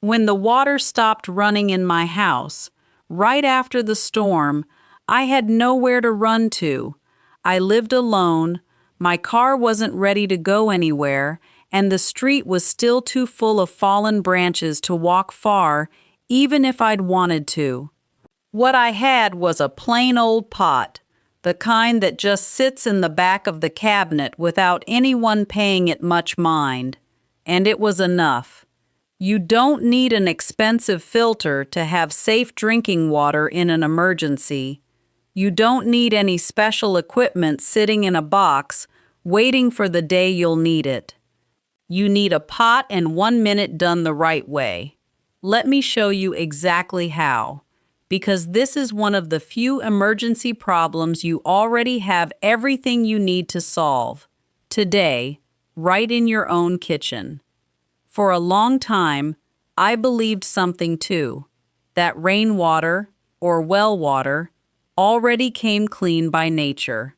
When the water stopped running in my house, right after the storm, I had nowhere to run to. I lived alone, my car wasn't ready to go anywhere, and the street was still too full of fallen branches to walk far, even if I'd wanted to. What I had was a plain old pot, the kind that just sits in the back of the cabinet without anyone paying it much mind. And it was enough. You don't need an expensive filter to have safe drinking water in an emergency. You don't need any special equipment sitting in a box waiting for the day you'll need it. You need a pot and 1 minute done the right way. Let me show you exactly how. Because this is one of the few emergency problems you already have everything you need to solve. Today, right in your own kitchen. For a long time, I believed something too, that rainwater, or well water, already came clean by nature.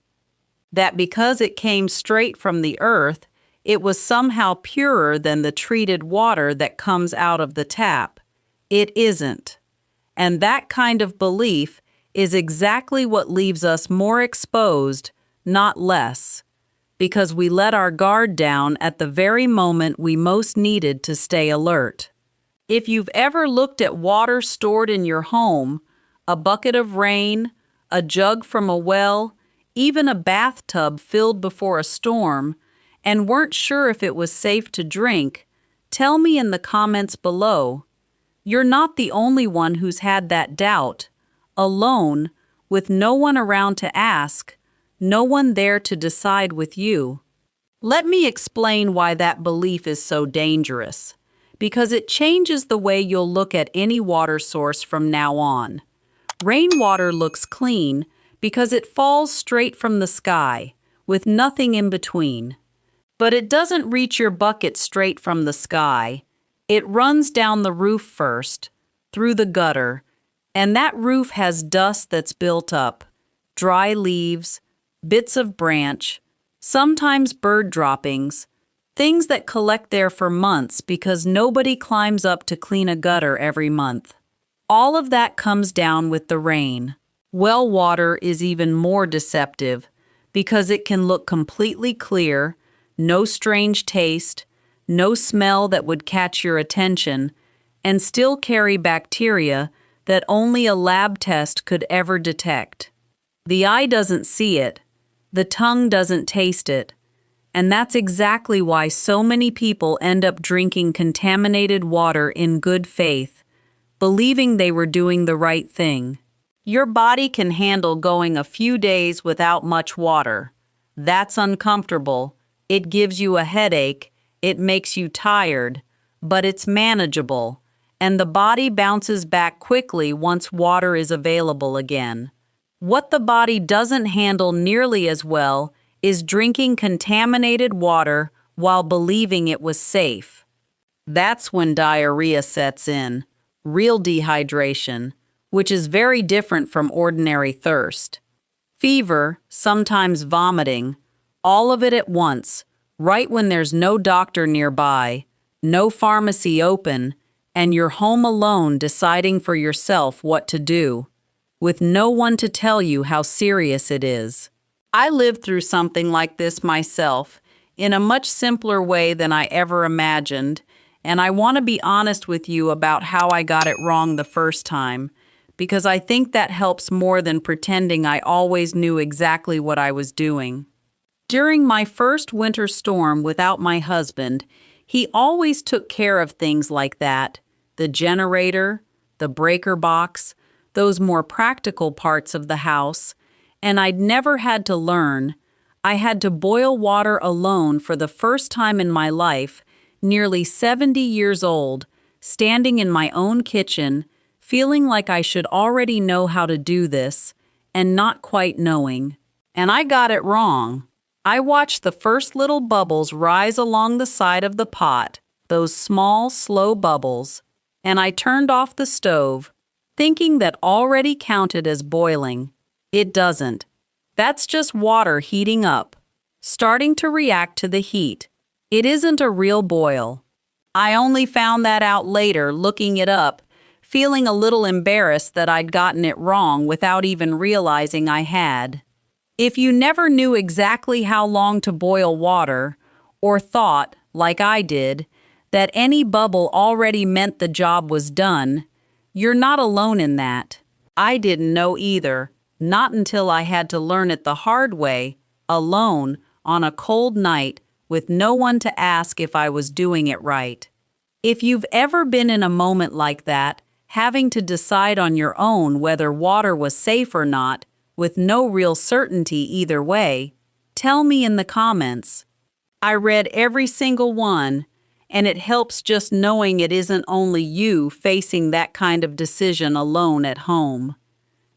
That because it came straight from the earth, it was somehow purer than the treated water that comes out of the tap. It isn't. And that kind of belief is exactly what leaves us more exposed, not less, because we let our guard down at the very moment we most needed to stay alert. If you've ever looked at water stored in your home, a bucket of rain, a jug from a well, even a bathtub filled before a storm, and weren't sure if it was safe to drink, tell me in the comments below. You're not the only one who's had that doubt, alone, with no one around to ask, no one there to decide with you. Let me explain why that belief is so dangerous, because it changes the way you'll look at any water source from now on. Rainwater looks clean because it falls straight from the sky, with nothing in between. But it doesn't reach your bucket straight from the sky. It runs down the roof first, through the gutter, and that roof has dust that's built up, dry leaves, bits of branch, sometimes bird droppings, things that collect there for months because nobody climbs up to clean a gutter every month. All of that comes down with the rain. Well water is even more deceptive because it can look completely clear, no strange taste, no smell that would catch your attention, and still carry bacteria that only a lab test could ever detect. The eye doesn't see it, the tongue doesn't taste it, and that's exactly why so many people end up drinking contaminated water in good faith, believing they were doing the right thing. Your body can handle going a few days without much water. That's uncomfortable. It gives you a headache. It makes you tired, but it's manageable, and the body bounces back quickly once water is available again. What the body doesn't handle nearly as well is drinking contaminated water while believing it was safe. That's when diarrhea sets in, real dehydration, which is very different from ordinary thirst. Fever, sometimes vomiting, all of it at once, right when there's no doctor nearby, no pharmacy open, and you're home alone deciding for yourself what to do, with no one to tell you how serious it is. I lived through something like this myself, in a much simpler way than I ever imagined, and I want to be honest with you about how I got it wrong the first time, because I think that helps more than pretending I always knew exactly what I was doing. During my first winter storm without my husband, he always took care of things like that, the generator, the breaker box, those more practical parts of the house, and I'd never had to learn. I had to boil water alone for the first time in my life, nearly 70 years old, standing in my own kitchen, feeling like I should already know how to do this, and not quite knowing. And I got it wrong. I watched the first little bubbles rise along the side of the pot, those small, slow bubbles, and I turned off the stove, thinking that already counted as boiling. It doesn't. That's just water heating up, starting to react to the heat. It isn't a real boil. I only found that out later, looking it up, feeling a little embarrassed that I'd gotten it wrong without even realizing I had. If you never knew exactly how long to boil water, or thought, like I did, that any bubble already meant the job was done, you're not alone in that. I didn't know either, not until I had to learn it the hard way, alone, on a cold night, with no one to ask if I was doing it right. If you've ever been in a moment like that, having to decide on your own whether water was safe or not, with no real certainty either way, tell me in the comments. I read every single one, and it helps just knowing it isn't only you facing that kind of decision alone at home.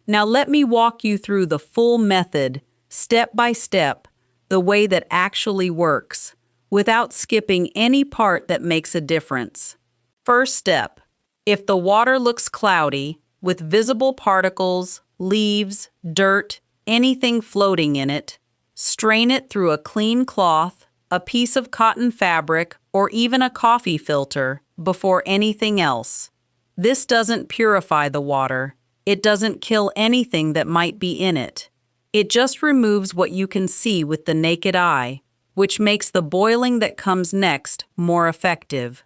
Now let me walk you through the full method, step by step, the way that actually works, without skipping any part that makes a difference. First step, if the water looks cloudy, with visible particles, leaves, dirt, anything floating in it, strain it through a clean cloth, a piece of cotton fabric, or even a coffee filter before anything else. This doesn't purify the water. It doesn't kill anything that might be in it. It just removes what you can see with the naked eye, which makes the boiling that comes next more effective.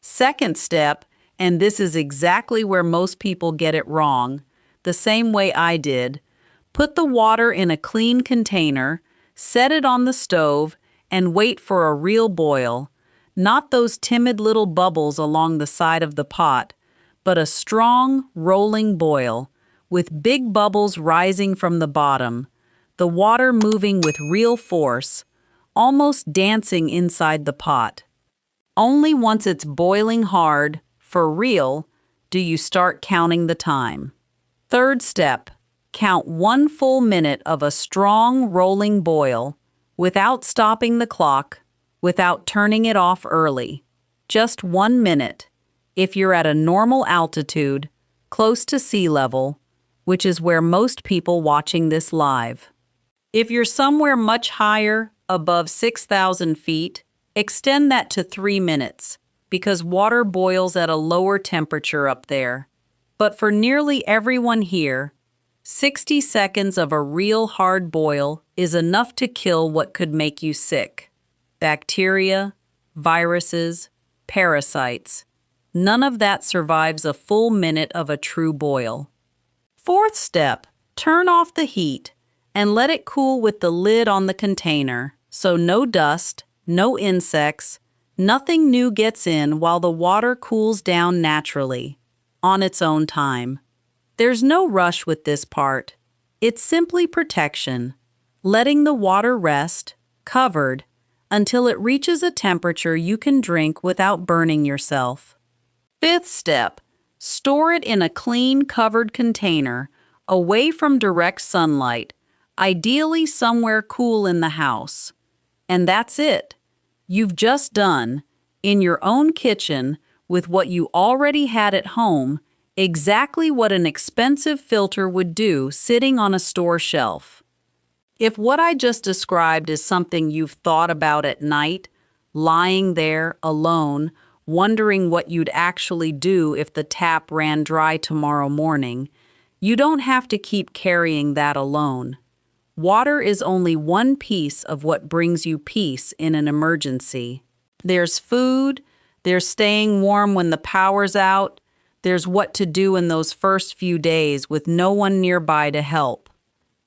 Second step, and this is exactly where most people get it wrong, the same way I did, put the water in a clean container, set it on the stove, and wait for a real boil, not those timid little bubbles along the side of the pot, but a strong, rolling boil, with big bubbles rising from the bottom, the water moving with real force, almost dancing inside the pot. Only once it's boiling hard, for real, do you start counting the time. Third step, count 1 full minute of a strong, rolling boil, without stopping the clock, without turning it off early. Just 1 minute. If you're at a normal altitude, close to sea level, which is where most people watching this live. If you're somewhere much higher, above 6,000 feet, extend that to 3 minutes, because water boils at a lower temperature up there. But for nearly everyone here, 60 seconds of a real hard boil is enough to kill what could make you sick. Bacteria, viruses, parasites. None of that survives a full minute of a true boil. Fourth step, turn off the heat and let it cool with the lid on the container, so no dust, no insects, nothing new gets in while the water cools down naturally, on its own time. There's no rush with this part. It's simply protection, letting the water rest, covered, until it reaches a temperature you can drink without burning yourself. Fifth step, store it in a clean, covered container, away from direct sunlight, ideally somewhere cool in the house. And that's it. You've just done, in your own kitchen, with what you already had at home, exactly what an expensive filter would do sitting on a store shelf. If what I just described is something you've thought about at night, lying there alone, wondering what you'd actually do if the tap ran dry tomorrow morning, you don't have to keep carrying that alone. Water is only one piece of what brings you peace in an emergency. There's food, there's staying warm when the power's out, there's what to do in those first few days with no one nearby to help.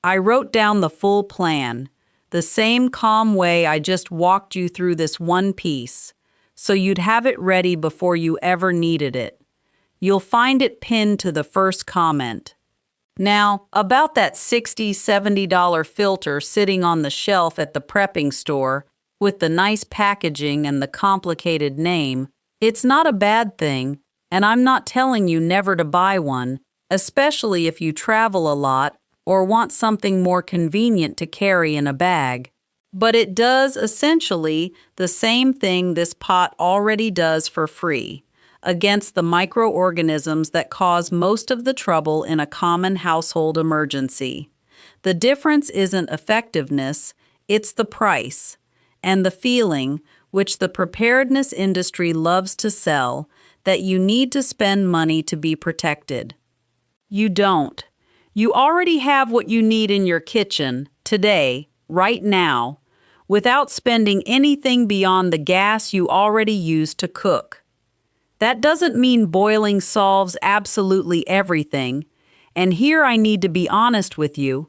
I wrote down the full plan, the same calm way I just walked you through this one piece, so you'd have it ready before you ever needed it. You'll find it pinned to the first comment. Now, about that $60, $70 filter sitting on the shelf at the prepping store with the nice packaging and the complicated name, it's not a bad thing, and I'm not telling you never to buy one, especially if you travel a lot or want something more convenient to carry in a bag. But it does essentially the same thing this pot already does for free, against the microorganisms that cause most of the trouble in a common household emergency. The difference isn't effectiveness, it's the price, and the feeling, which the preparedness industry loves to sell, that you need to spend money to be protected. You don't. You already have what you need in your kitchen, today, right now, without spending anything beyond the gas you already use to cook. That doesn't mean boiling solves absolutely everything, and here I need to be honest with you,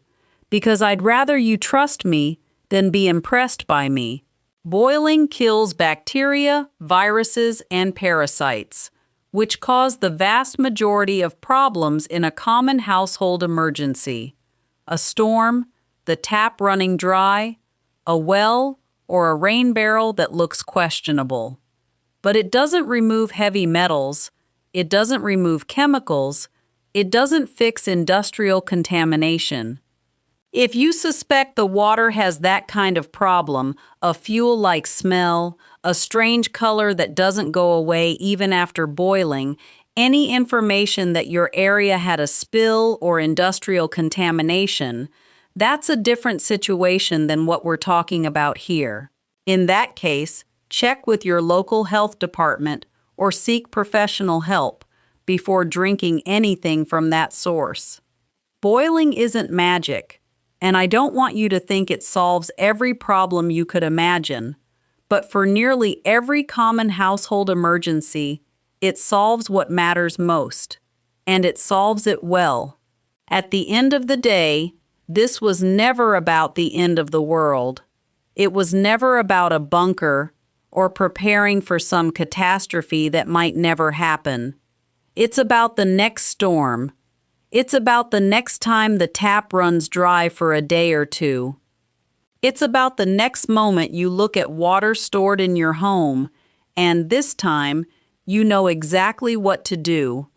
because I'd rather you trust me than be impressed by me. Boiling kills bacteria, viruses, and parasites, which cause the vast majority of problems in a common household emergency. A storm, the tap running dry, a well, or a rain barrel that looks questionable. But it doesn't remove heavy metals, it doesn't remove chemicals, it doesn't fix industrial contamination. If you suspect the water has that kind of problem, a fuel-like smell, a strange color that doesn't go away even after boiling, any information that your area had a spill or industrial contamination, that's a different situation than what we're talking about here. In that case, check with your local health department or seek professional help before drinking anything from that source. Boiling isn't magic, and I don't want you to think it solves every problem you could imagine, but for nearly every common household emergency, it solves what matters most, and it solves it well. At the end of the day, this was never about the end of the world. It was never about a bunker or preparing for some catastrophe that might never happen. It's about the next storm. It's about the next time the tap runs dry for a day or two. It's about the next moment you look at water stored in your home, and this time, you know exactly what to do,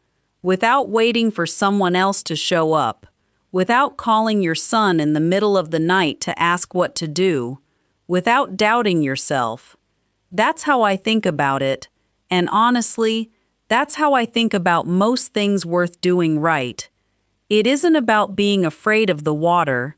without waiting for someone else to show up, without calling your son in the middle of the night to ask what to do, without doubting yourself. That's how I think about it, and honestly, that's how I think about most things worth doing right. It isn't about being afraid of the water.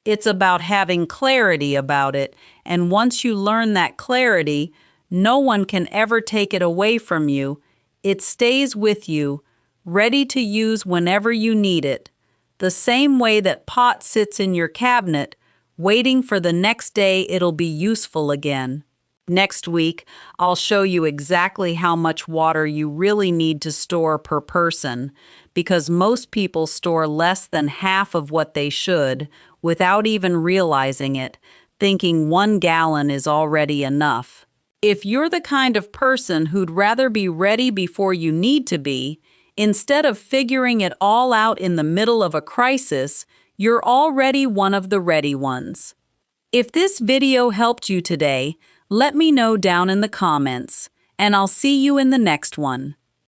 It's about having clarity about it, and once you learn that clarity, no one can ever take it away from you. It stays with you, ready to use whenever you need it, the same way that pot sits in your cabinet, waiting for the next day it'll be useful again. Next week, I'll show you exactly how much water you really need to store per person, because most people store less than half of what they should without even realizing it, thinking 1 gallon is already enough. If you're the kind of person who'd rather be ready before you need to be, instead of figuring it all out in the middle of a crisis, you're already one of the ready ones. If this video helped you today, let me know down in the comments, and I'll see you in the next one.